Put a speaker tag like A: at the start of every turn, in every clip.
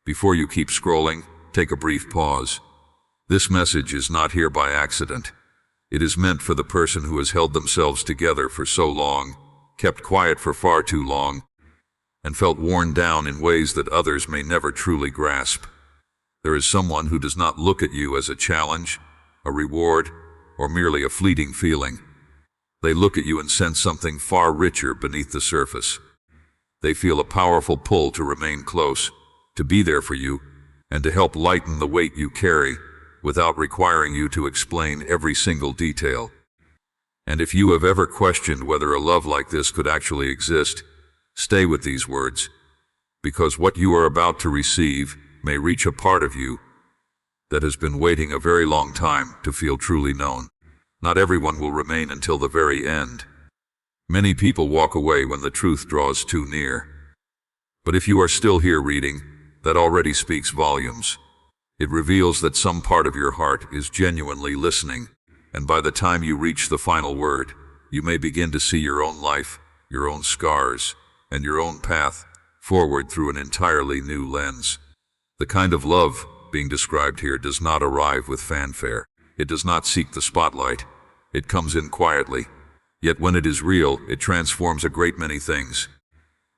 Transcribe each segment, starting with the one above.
A: Before you keep scrolling, take a brief pause. This message is not here by accident. It is meant for the person who has held themselves together for so long, kept quiet for far too long, and felt worn down in ways that others may never truly grasp. There is someone who does not look at you as a challenge, a reward, or merely a fleeting feeling. They look at you and sense something far richer beneath the surface. They feel a powerful pull to remain close, to be there for you, and to help lighten the weight you carry, without requiring you to explain every single detail. And if you have ever questioned whether a love like this could actually exist, stay with these words, because what you are about to receive may reach a part of you that has been waiting a very long time to feel truly known. Not everyone will remain until the very end. Many people walk away when the truth draws too near. But if you are still here reading, that already speaks volumes. It reveals that some part of your heart is genuinely listening, and by the time you reach the final word, you may begin to see your own life, your own scars, and your own path forward through an entirely new lens. The kind of love being described here does not arrive with fanfare. It does not seek the spotlight. It comes in quietly. Yet when it is real, it transforms a great many things.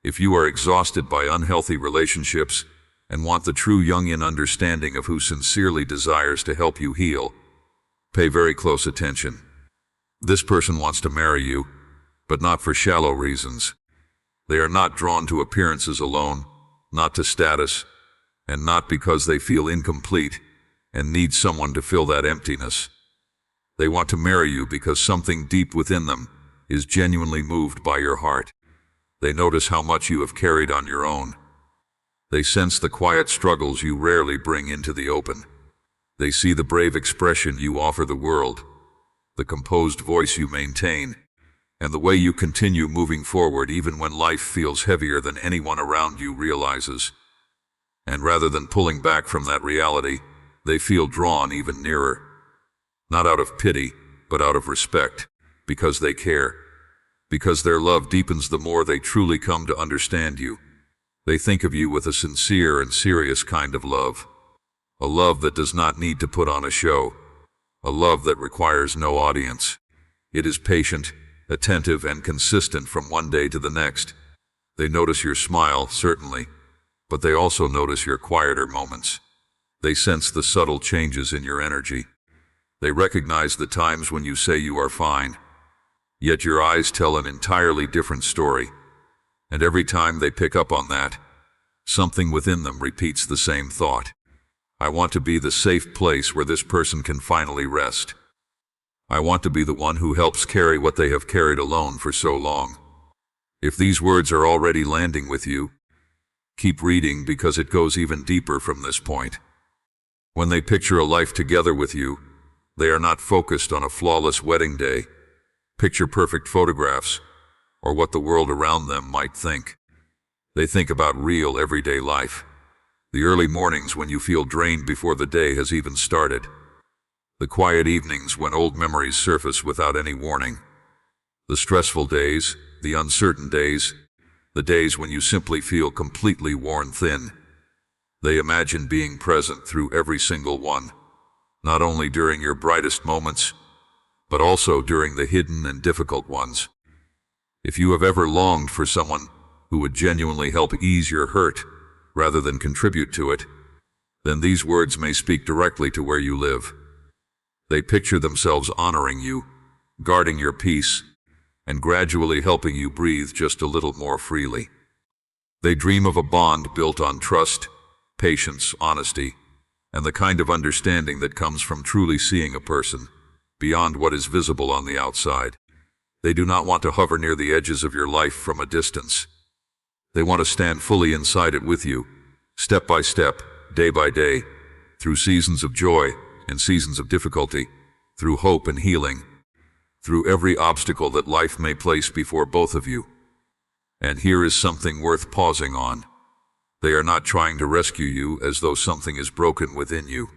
A: If you are exhausted by unhealthy relationships and want the true Jungian understanding of who sincerely desires to help you heal, pay very close attention. This person wants to marry you, but not for shallow reasons. They are not drawn to appearances alone, not to status, and not because they feel incomplete and need someone to fill that emptiness. They want to marry you because something deep within them is genuinely moved by your heart. They notice how much you have carried on your own. They sense the quiet struggles you rarely bring into the open. They see the brave expression you offer the world, the composed voice you maintain, and the way you continue moving forward even when life feels heavier than anyone around you realizes. And rather than pulling back from that reality, they feel drawn even nearer. Not out of pity, but out of respect, because they care. Because their love deepens the more they truly come to understand you. They think of you with a sincere and serious kind of love. A love that does not need to put on a show. A love that requires no audience. It is patient, attentive, and consistent from one day to the next. They notice your smile, certainly, but they also notice your quieter moments. They sense the subtle changes in your energy. They recognize the times when you say you are fine, yet your eyes tell an entirely different story. And every time they pick up on that, something within them repeats the same thought. I want to be the safe place where this person can finally rest. I want to be the one who helps carry what they have carried alone for so long. If these words are already landing with you, keep reading because it goes even deeper from this point. When they picture a life together with you, they are not focused on a flawless wedding day, picture-perfect photographs, or what the world around them might think. They think about real, everyday life. The early mornings when you feel drained before the day has even started. The quiet evenings when old memories surface without any warning. The stressful days, the uncertain days, the days when you simply feel completely worn thin. They imagine being present through every single one, not only during your brightest moments, but also during the hidden and difficult ones. If you have ever longed for someone who would genuinely help ease your hurt rather than contribute to it, then these words may speak directly to where you live. They picture themselves honoring you, guarding your peace, and gradually helping you breathe just a little more freely. They dream of a bond built on trust, patience, honesty, and the kind of understanding that comes from truly seeing a person beyond what is visible on the outside. They do not want to hover near the edges of your life from a distance. They want to stand fully inside it with you, step by step, day by day, through seasons of joy and seasons of difficulty, through hope and healing, through every obstacle that life may place before both of you. And here is something worth pausing on. They are not trying to rescue you as though something is broken within you.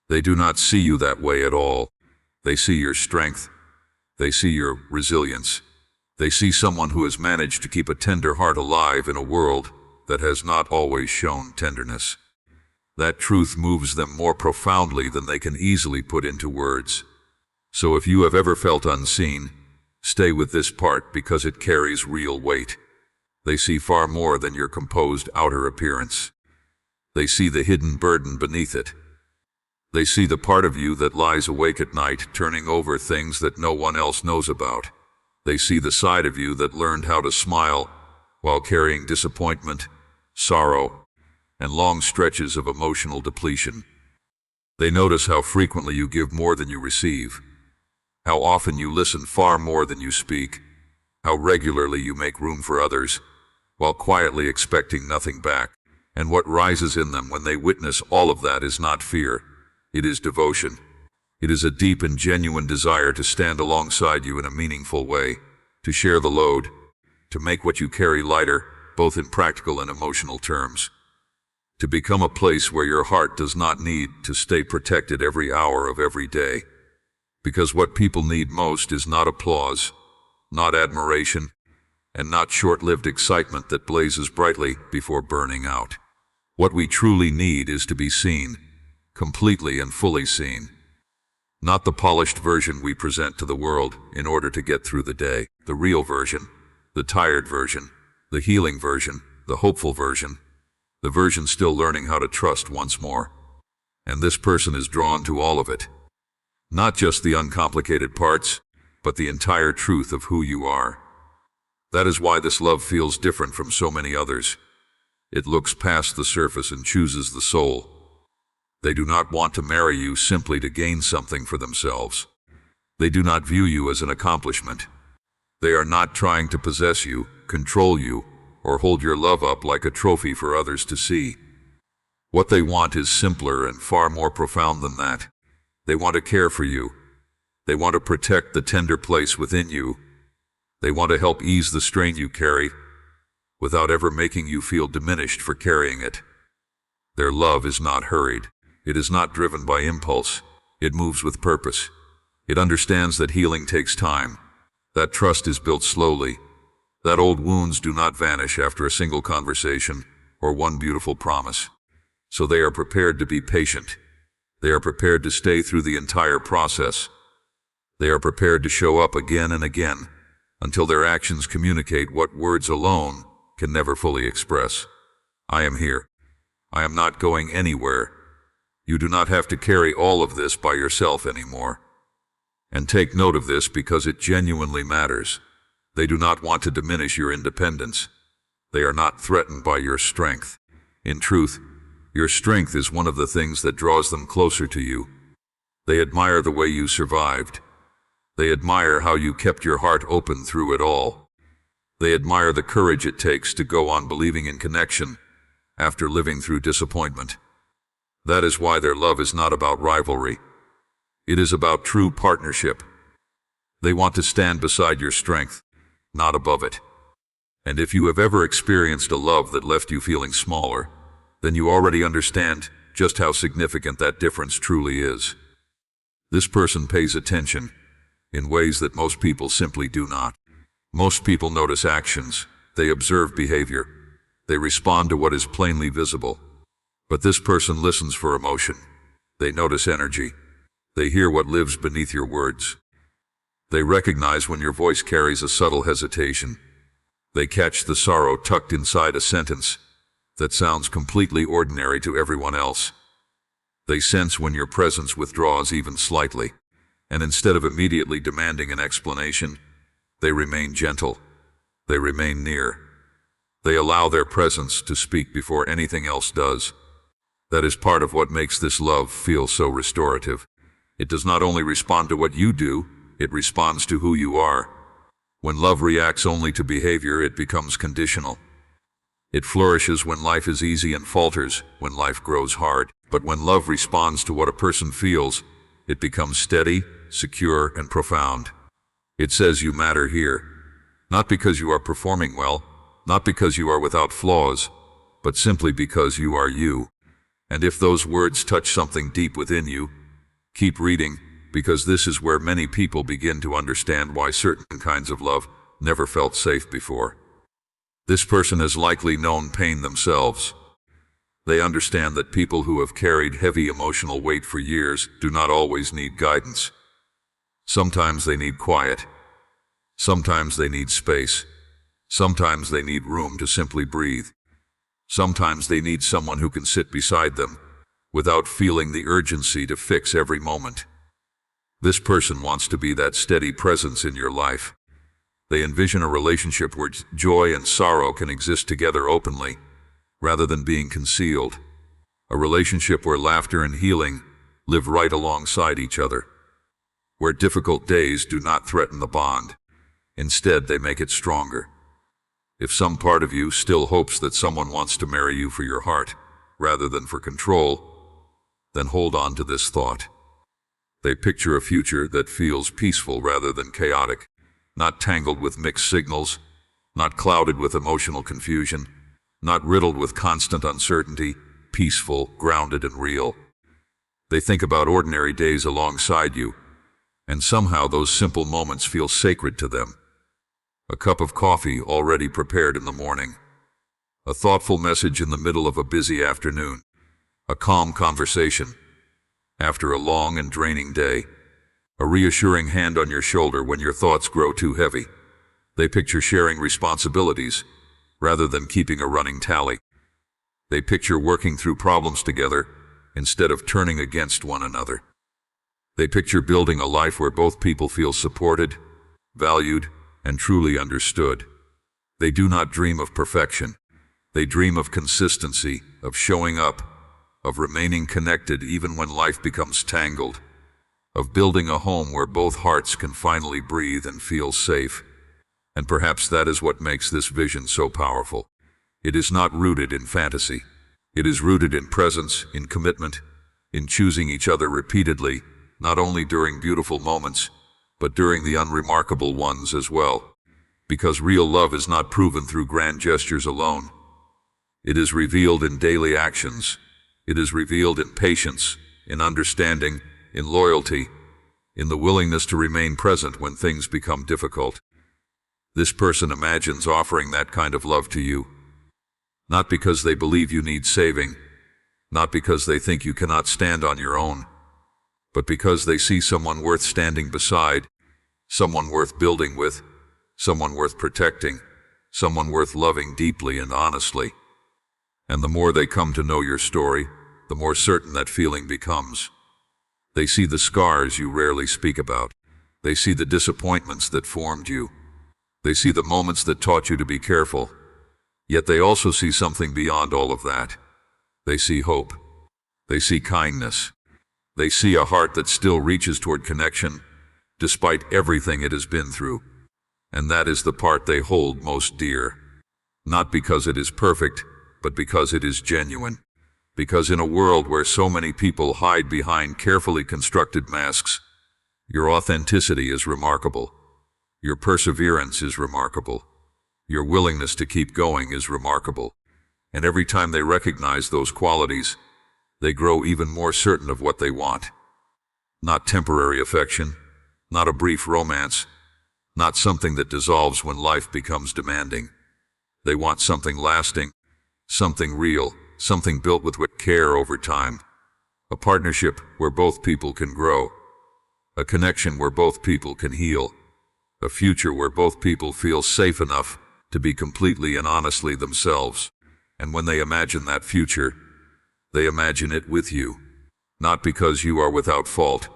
A: They do not see you that way at all. They see your strength. They see your resilience. They see someone who has managed to keep a tender heart alive in a world that has not always shown tenderness. That truth moves them more profoundly than they can easily put into words. So if you have ever felt unseen, stay with this part because it carries real weight. They see far more than your composed outer appearance. They see the hidden burden beneath it. They see the part of you that lies awake at night, turning over things that no one else knows about. They see the side of you that learned how to smile while carrying disappointment, sorrow, and long stretches of emotional depletion. They notice how frequently you give more than you receive, how often you listen far more than you speak, how regularly you make room for others, while quietly expecting nothing back. And what rises in them when they witness all of that is not fear. It is devotion. It is a deep and genuine desire to stand alongside you in a meaningful way, to share the load, to make what you carry lighter, both in practical and emotional terms. To become a place where your heart does not need to stay protected every hour of every day. Because what people need most is not applause, not admiration, and not short-lived excitement that blazes brightly before burning out. What we truly need is to be seen, completely and fully seen. Not the polished version we present to the world in order to get through the day, the real version, the tired version, the healing version, the hopeful version, the version still learning how to trust once more. And this person is drawn to all of it. Not just the uncomplicated parts, but the entire truth of who you are. That is why this love feels different from so many others. It looks past the surface and chooses the soul. They do not want to marry you simply to gain something for themselves. They do not view you as an accomplishment. They are not trying to possess you, control you, or hold your love up like a trophy for others to see. What they want is simpler and far more profound than that. They want to care for you. They want to protect the tender place within you. They want to help ease the strain you carry, without ever making you feel diminished for carrying it. Their love is not hurried. It is not driven by impulse. It moves with purpose. It understands that healing takes time. That trust is built slowly. That old wounds do not vanish after a single conversation or one beautiful promise. So they are prepared to be patient. They are prepared to stay through the entire process. They are prepared to show up again and again until their actions communicate what words alone can never fully express. I am here. I am not going anywhere. You do not have to carry all of this by yourself anymore. And take note of this because it genuinely matters. They do not want to diminish your independence. They are not threatened by your strength. In truth, your strength is one of the things that draws them closer to you. They admire the way you survived. They admire how you kept your heart open through it all. They admire the courage it takes to go on believing in connection after living through disappointment. That is why their love is not about rivalry. It is about true partnership. They want to stand beside your strength, not above it. And if you have ever experienced a love that left you feeling smaller, then you already understand just how significant that difference truly is. This person pays attention in ways that most people simply do not. Most people notice actions, they observe behavior, they respond to what is plainly visible. But this person listens for emotion. They notice energy. They hear what lives beneath your words. They recognize when your voice carries a subtle hesitation. They catch the sorrow tucked inside a sentence that sounds completely ordinary to everyone else. They sense when your presence withdraws even slightly, and instead of immediately demanding an explanation, they remain gentle. They remain near. They allow their presence to speak before anything else does. That is part of what makes this love feel so restorative. It does not only respond to what you do, it responds to who you are. When love reacts only to behavior, it becomes conditional. It flourishes when life is easy and falters when life grows hard. But when love responds to what a person feels, it becomes steady, secure, and profound. It says you matter here, not because you are performing well, not because you are without flaws, but simply because you are you. And if those words touch something deep within you, keep reading, because this is where many people begin to understand why certain kinds of love never felt safe before. This person has likely known pain themselves. They understand that people who have carried heavy emotional weight for years do not always need guidance. Sometimes they need quiet. Sometimes they need space. Sometimes they need room to simply breathe. Sometimes they need someone who can sit beside them without feeling the urgency to fix every moment. This person wants to be that steady presence in your life. They envision a relationship where joy and sorrow can exist together openly, rather than being concealed. A relationship where laughter and healing live right alongside each other. Where difficult days do not threaten the bond. Instead, they make it stronger. If some part of you still hopes that someone wants to marry you for your heart, rather than for control, then hold on to this thought. They picture a future that feels peaceful rather than chaotic, not tangled with mixed signals, not clouded with emotional confusion, not riddled with constant uncertainty, peaceful, grounded, and real. They think about ordinary days alongside you, and somehow those simple moments feel sacred to them. A cup of coffee already prepared in the morning. A thoughtful message in the middle of a busy afternoon. A calm conversation after a long and draining day. A reassuring hand on your shoulder when your thoughts grow too heavy. They picture sharing responsibilities rather than keeping a running tally. They picture working through problems together instead of turning against one another. They picture building a life where both people feel supported, valued, and truly understood. They do not dream of perfection. They dream of consistency, of showing up, of remaining connected even when life becomes tangled, of building a home where both hearts can finally breathe and feel safe. And perhaps that is what makes this vision so powerful. It is not rooted in fantasy. It is rooted in presence, in commitment, in choosing each other repeatedly, not only during beautiful moments, but during the unremarkable ones as well. Because real love is not proven through grand gestures alone. It is revealed in daily actions. It is revealed in patience, in understanding, in loyalty, in the willingness to remain present when things become difficult. This person imagines offering that kind of love to you, not because they believe you need saving, not because they think you cannot stand on your own, but because they see someone worth standing beside, someone worth building with, someone worth protecting, someone worth loving deeply and honestly. And the more they come to know your story, the more certain that feeling becomes. They see the scars you rarely speak about. They see the disappointments that formed you. They see the moments that taught you to be careful. Yet they also see something beyond all of that. They see hope. They see kindness. They see a heart that still reaches toward connection, despite everything it has been through. And that is the part they hold most dear. Not because it is perfect, but because it is genuine. Because in a world where so many people hide behind carefully constructed masks, your authenticity is remarkable. Your perseverance is remarkable. Your willingness to keep going is remarkable. And every time they recognize those qualities, they grow even more certain of what they want. Not temporary affection, not a brief romance, not something that dissolves when life becomes demanding. They want something lasting, something real, something built with care over time. A partnership where both people can grow. A connection where both people can heal. A future where both people feel safe enough to be completely and honestly themselves. And when they imagine that future, they imagine it with you. Not because you are without fault,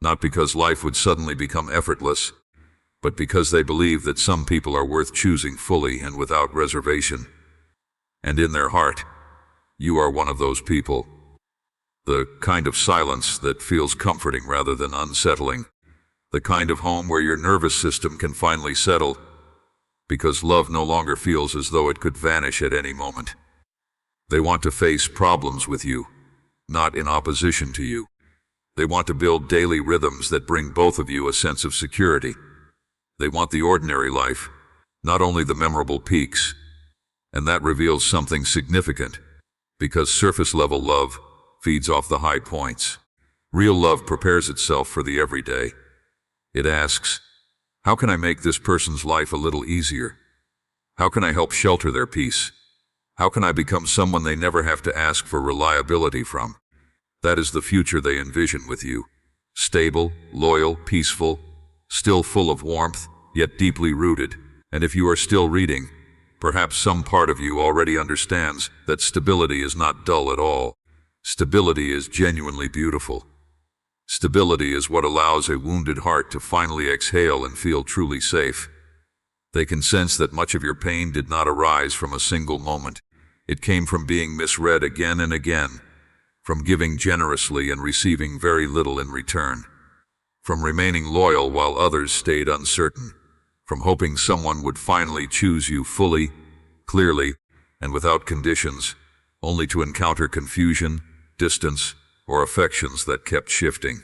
A: not because life would suddenly become effortless, but because they believe that some people are worth choosing fully and without reservation. And in their heart, you are one of those people. The kind of silence that feels comforting rather than unsettling. The kind of home where your nervous system can finally settle, because love no longer feels as though it could vanish at any moment. They want to face problems with you, not in opposition to you. They want to build daily rhythms that bring both of you a sense of security. They want the ordinary life, not only the memorable peaks. And that reveals something significant, because surface-level love feeds off the high points. Real love prepares itself for the everyday. It asks, how can I make this person's life a little easier? How can I help shelter their peace? How can I become someone they never have to ask for reliability from? That is the future they envision with you. Stable, loyal, peaceful, still full of warmth, yet deeply rooted. And if you are still reading, perhaps some part of you already understands that stability is not dull at all. Stability is genuinely beautiful. Stability is what allows a wounded heart to finally exhale and feel truly safe. They can sense that much of your pain did not arise from a single moment. It came from being misread again and again, from giving generously and receiving very little in return, from remaining loyal while others stayed uncertain, from hoping someone would finally choose you fully, clearly, and without conditions, only to encounter confusion, distance, or affections that kept shifting.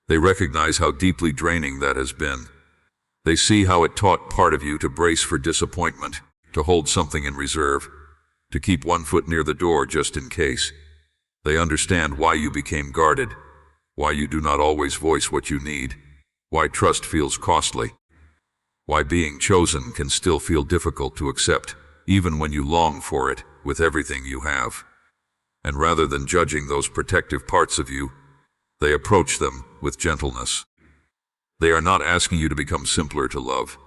A: They recognize how deeply draining that has been. They see how it taught part of you to brace for disappointment, to hold something in reserve, to keep one foot near the door just in case. They understand why you became guarded, why you do not always voice what you need, why trust feels costly, why being chosen can still feel difficult to accept, even when you long for it with everything you have. And rather than judging those protective parts of you, they approach them with gentleness. They are not asking you to become simpler to love.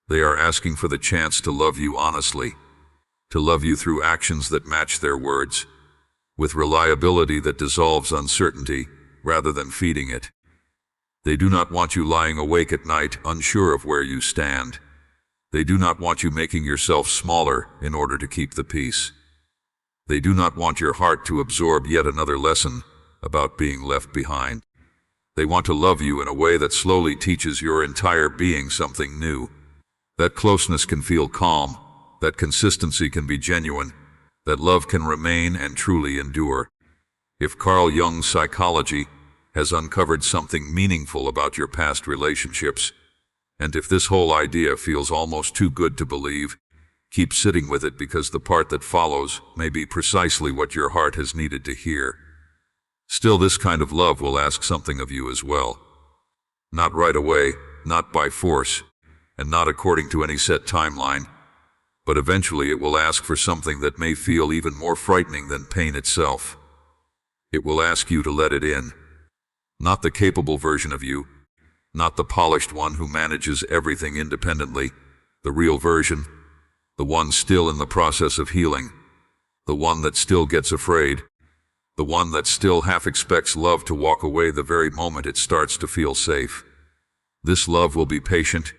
A: They are asking for the chance to love you honestly, to love you through actions that match their words, with reliability that dissolves uncertainty rather than feeding it. They do not want you lying awake at night unsure of where you stand. They do not want you making yourself smaller in order to keep the peace. They do not want your heart to absorb yet another lesson about being left behind. They want to love you in a way that slowly teaches your entire being something new. That closeness can feel calm, that consistency can be genuine, that love can remain and truly endure. If Carl Jung's psychology has uncovered something meaningful about your past relationships, and if this whole idea feels almost too good to believe, keep sitting with it, because the part that follows may be precisely what your heart has needed to hear. Still, this kind of love will ask something of you as well. Not right away, not by force, and not according to any set timeline, but eventually it will ask for something that may feel even more frightening than pain itself. It will ask you to let it in. Not the capable version of you, not the polished one who manages everything independently, the real version, the one still in the process of healing, the one that still gets afraid, the one that still half expects love to walk away the very moment it starts to feel safe. This love will be patient,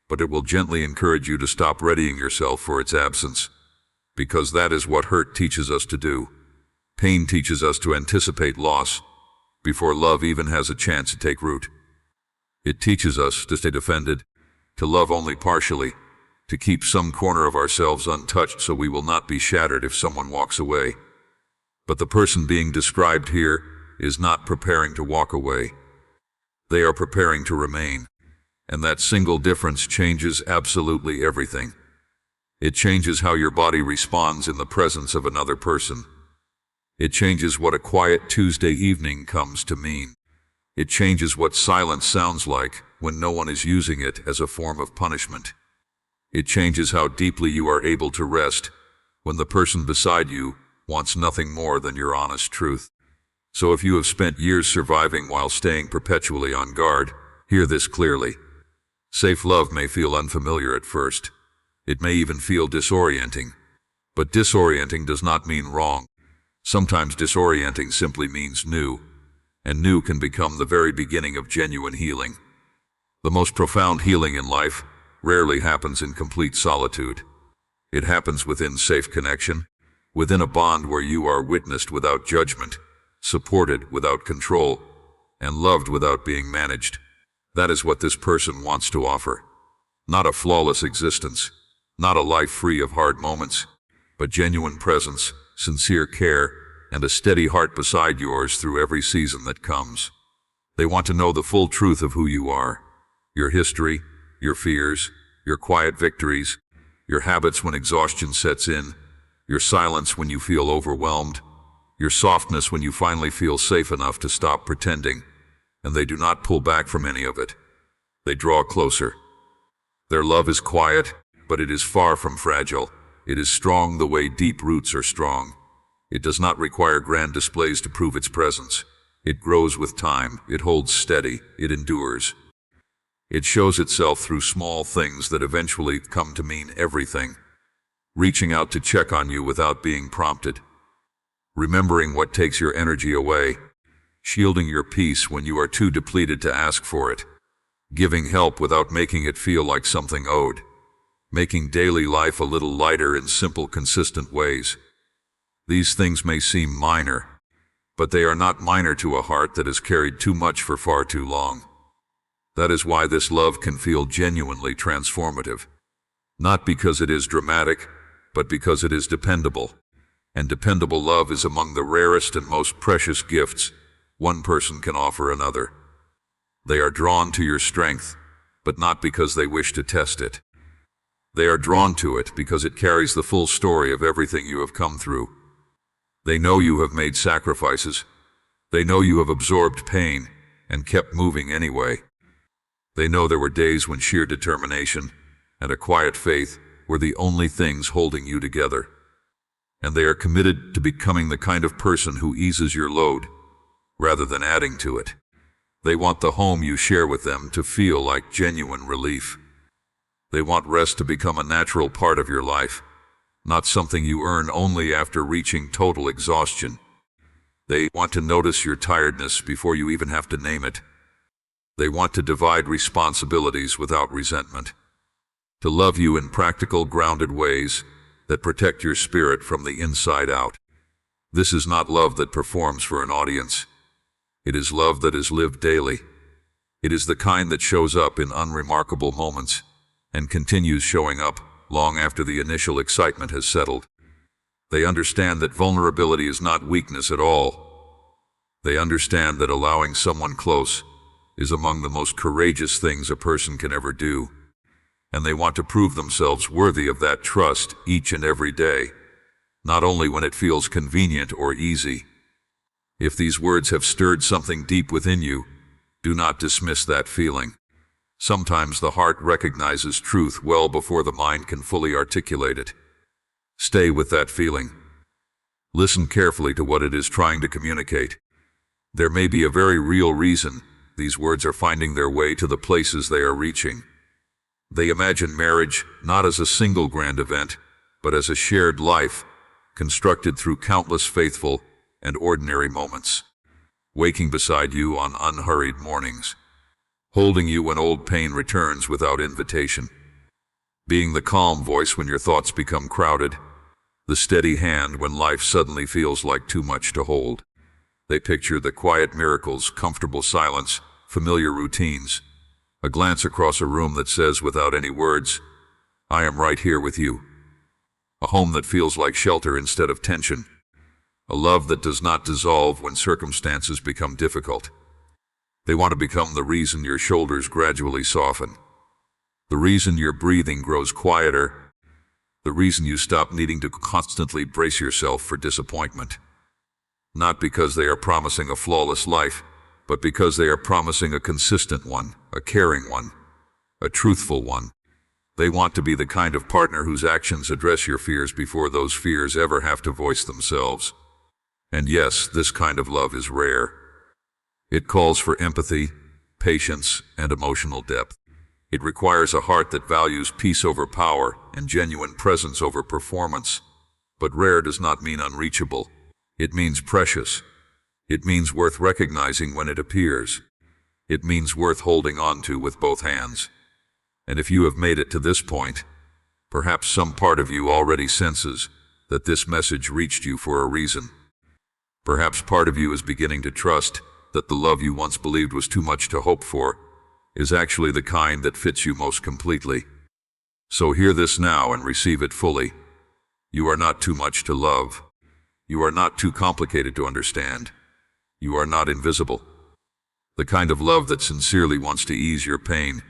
A: but it will gently encourage you to stop readying yourself for its absence, because that is what hurt teaches us to do. Pain teaches us to anticipate loss before love even has a chance to take root. It teaches us to stay defended, to love only partially, to keep some corner of ourselves untouched so we will not be shattered if someone walks away. But the person being described here is not preparing to walk away. They are preparing to remain. And that single difference changes absolutely everything. It changes how your body responds in the presence of another person. It changes what a quiet Tuesday evening comes to mean. It changes what silence sounds like when no one is using it as a form of punishment. It changes how deeply you are able to rest when the person beside you wants nothing more than your honest truth. So if you have spent years surviving while staying perpetually on guard, hear this clearly. Safe love may feel unfamiliar at first. It may even feel disorienting. But disorienting does not mean wrong. Sometimes disorienting simply means new, and new can become the very beginning of genuine healing. The most profound healing in life rarely happens in complete solitude. It happens within safe connection, within a bond where you are witnessed without judgment, supported without control, and loved without being managed. That is what this person wants to offer. Not a flawless existence, not a life free of hard moments, but genuine presence, sincere care, and a steady heart beside yours through every season that comes. They want to know the full truth of who you are, your history, your fears, your quiet victories, your habits when exhaustion sets in, your silence when you feel overwhelmed, your softness when you finally feel safe enough to stop pretending. And they do not pull back from any of it. They draw closer. Their love is quiet, but it is far from fragile. It is strong the way deep roots are strong. It does not require grand displays to prove its presence. It grows with time, it holds steady, it endures. It shows itself through small things that eventually come to mean everything. Reaching out to check on you without being prompted. Remembering what takes your energy away. Shielding your peace when you are too depleted to ask for it. Giving help without making it feel like something owed. Making daily life a little lighter in simple, consistent ways. These things may seem minor, but they are not minor to a heart that has carried too much for far too long. That is why this love can feel genuinely transformative. Not because it is dramatic, but because it is dependable. And dependable love is among the rarest and most precious gifts one person can offer another. They are drawn to your strength, but not because they wish to test it. They are drawn to it because it carries the full story of everything you have come through. They know you have made sacrifices. They know you have absorbed pain and kept moving anyway. They know there were days when sheer determination and a quiet faith were the only things holding you together. And they are committed to becoming the kind of person who eases your load rather than adding to it. They want the home you share with them to feel like genuine relief. They want rest to become a natural part of your life, not something you earn only after reaching total exhaustion. They want to notice your tiredness before you even have to name it. They want to divide responsibilities without resentment. To love you in practical, grounded ways that protect your spirit from the inside out. This is not love that performs for an audience. It is love that is lived daily. It is the kind that shows up in unremarkable moments and continues showing up long after the initial excitement has settled. They understand that vulnerability is not weakness at all. They understand that allowing someone close is among the most courageous things a person can ever do. And they want to prove themselves worthy of that trust each and every day, not only when it feels convenient or easy. If these words have stirred something deep within you, do not dismiss that feeling. Sometimes the heart recognizes truth well before the mind can fully articulate it. Stay with that feeling. Listen carefully to what it is trying to communicate. There may be a very real reason these words are finding their way to the places they are reaching. They imagine marriage not as a single grand event, but as a shared life, constructed through countless faithful and ordinary moments. Waking beside you on unhurried mornings. Holding you when old pain returns without invitation. Being the calm voice when your thoughts become crowded. The steady hand when life suddenly feels like too much to hold. They picture the quiet miracles, comfortable silence, familiar routines. A glance across a room that says without any words, I am right here with you. A home that feels like shelter instead of tension. A love that does not dissolve when circumstances become difficult. They want to become the reason your shoulders gradually soften. The reason your breathing grows quieter. The reason you stop needing to constantly brace yourself for disappointment. Not because they are promising a flawless life, but because they are promising a consistent one, a caring one, a truthful one. They want to be the kind of partner whose actions address your fears before those fears ever have to voice themselves. And yes, this kind of love is rare. It calls for empathy, patience, and emotional depth. It requires a heart that values peace over power and genuine presence over performance. But rare does not mean unreachable. It means precious. It means worth recognizing when it appears. It means worth holding on to with both hands. And if you have made it to this point, perhaps some part of you already senses that this message reached you for a reason. Perhaps part of you is beginning to trust that the love you once believed was too much to hope for is actually the kind that fits you most completely. So hear this now and receive it fully. You are not too much to love. You are not too complicated to understand. You are not invisible. The kind of love that sincerely wants to ease your pain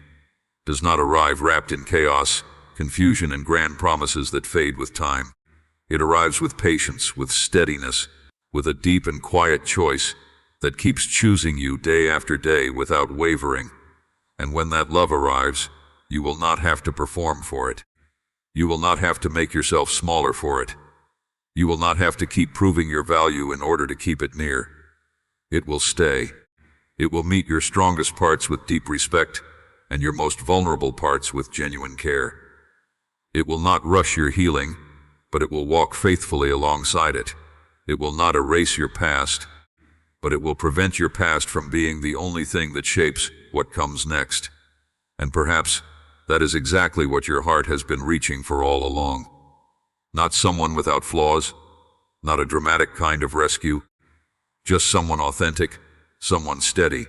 A: does not arrive wrapped in chaos, confusion, and grand promises that fade with time. It arrives with patience, with steadiness, with a deep and quiet choice that keeps choosing you day after day without wavering. And when that love arrives, you will not have to perform for it. You will not have to make yourself smaller for it. You will not have to keep proving your value in order to keep it near. It will stay. It will meet your strongest parts with deep respect and your most vulnerable parts with genuine care. It will not rush your healing, but it will walk faithfully alongside it. It will not erase your past, but it will prevent your past from being the only thing that shapes what comes next. And perhaps that is exactly what your heart has been reaching for all along. Not someone without flaws, not a dramatic kind of rescue, just someone authentic, someone steady,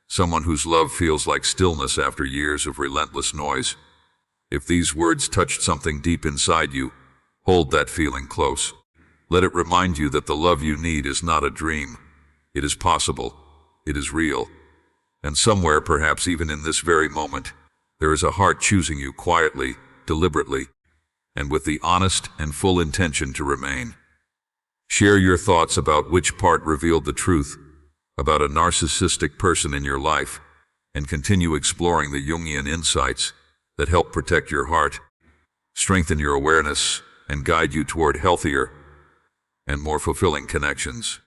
A: someone whose love feels like stillness after years of relentless noise. If these words touched something deep inside you, hold that feeling close. Let it remind you that the love you need is not a dream. It is possible. It is real. And somewhere, perhaps even in this very moment, there is a heart choosing you quietly, deliberately, and with the honest and full intention to remain. Share your thoughts about which part revealed the truth about a narcissistic person in your life, and continue exploring the Jungian insights that help protect your heart, strengthen your awareness, and guide you toward healthier and more fulfilling connections.